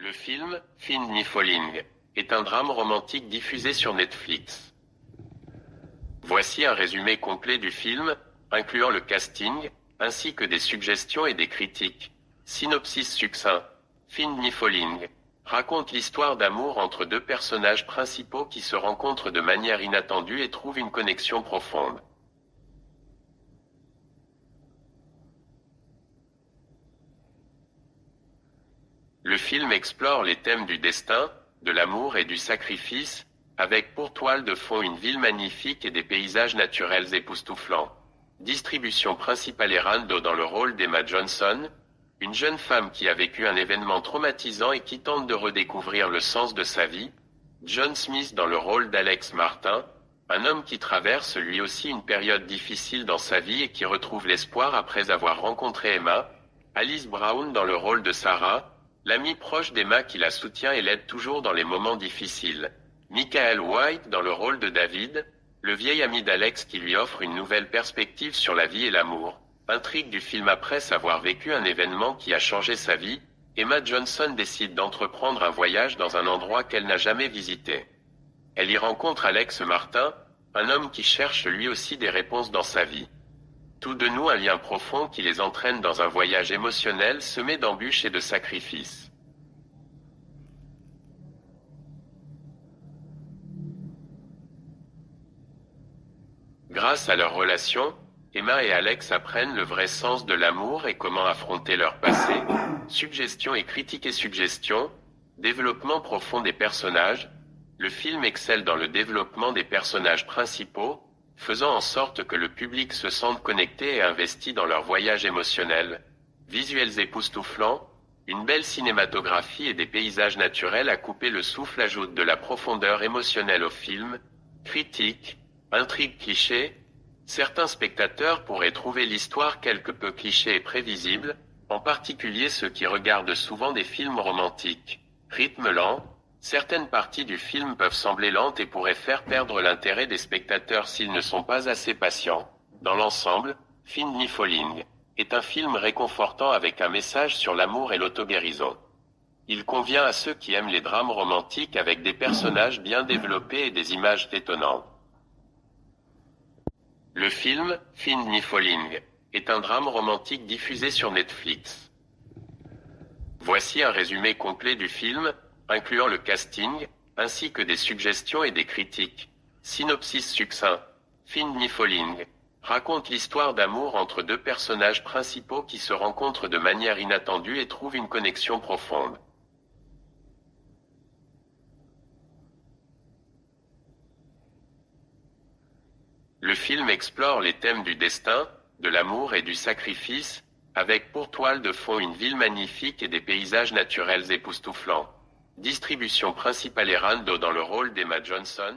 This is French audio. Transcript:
Le film, Find Me Falling, est un drame romantique diffusé sur Netflix. Voici un résumé complet du film, incluant le casting, ainsi que des suggestions et des critiques. Synopsis succinct. Find Me Falling raconte l'histoire d'amour entre deux personnages principaux qui se rencontrent de manière inattendue et trouvent une connexion profonde. Le film explore les thèmes du destin, de l'amour et du sacrifice, avec pour toile de fond une ville magnifique et des paysages naturels époustouflants. Distribution principale et Rando dans le rôle d'Emma Johnson, une jeune femme qui a vécu un événement traumatisant et qui tente de redécouvrir le sens de sa vie. John Smith dans le rôle d'Alex Martin, un homme qui traverse lui aussi une période difficile dans sa vie et qui retrouve l'espoir après avoir rencontré Emma. Alice Brown dans le rôle de Sarah, l'amie proche d'Emma qui la soutient et l'aide toujours dans les moments difficiles. Michael White dans le rôle de David, le vieil ami d'Alex qui lui offre une nouvelle perspective sur la vie et l'amour. Intrigue du film: après avoir vécu un événement qui a changé sa vie, Emma Johnson décide d'entreprendre un voyage dans un endroit qu'elle n'a jamais visité. Elle y rencontre Alex Martin, un homme qui cherche lui aussi des réponses dans sa vie. Tout de nouent un lien profond qui les entraîne dans un voyage émotionnel semé d'embûches et de sacrifices. Grâce à leur relation, Emma et Alex apprennent le vrai sens de l'amour et comment affronter leur passé. Suggestions et critiques et suggestions. Développement profond des personnages. Le film excelle dans le développement des personnages principaux, faisant en sorte que le public se sente connecté et investi dans leur voyage émotionnel. Visuels époustouflants, une belle cinématographie et des paysages naturels à couper le souffle ajoutent de la profondeur émotionnelle au film. Critique, intrigue cliché. Certains spectateurs pourraient trouver l'histoire quelque peu cliché et prévisible, en particulier ceux qui regardent souvent des films romantiques. Rythme lent. Certaines parties du film peuvent sembler lentes et pourraient faire perdre l'intérêt des spectateurs s'ils ne sont pas assez patients. Dans l'ensemble, Find Me Falling est un film réconfortant avec un message sur l'amour et l'auto-guérison. Il convient à ceux qui aiment les drames romantiques avec des personnages bien développés et des images étonnantes. Le film, Find Me Falling, est un drame romantique diffusé sur Netflix. Voici un résumé complet du film, incluant le casting, ainsi que des suggestions et des critiques. Synopsis succinct. Find Me Falling raconte l'histoire d'amour entre deux personnages principaux qui se rencontrent de manière inattendue et trouvent une connexion profonde. Le film explore les thèmes du destin, de l'amour et du sacrifice, avec pour toile de fond une ville magnifique et des paysages naturels époustouflants. Distribution principale et Rando dans le rôle d'Emma Johnson.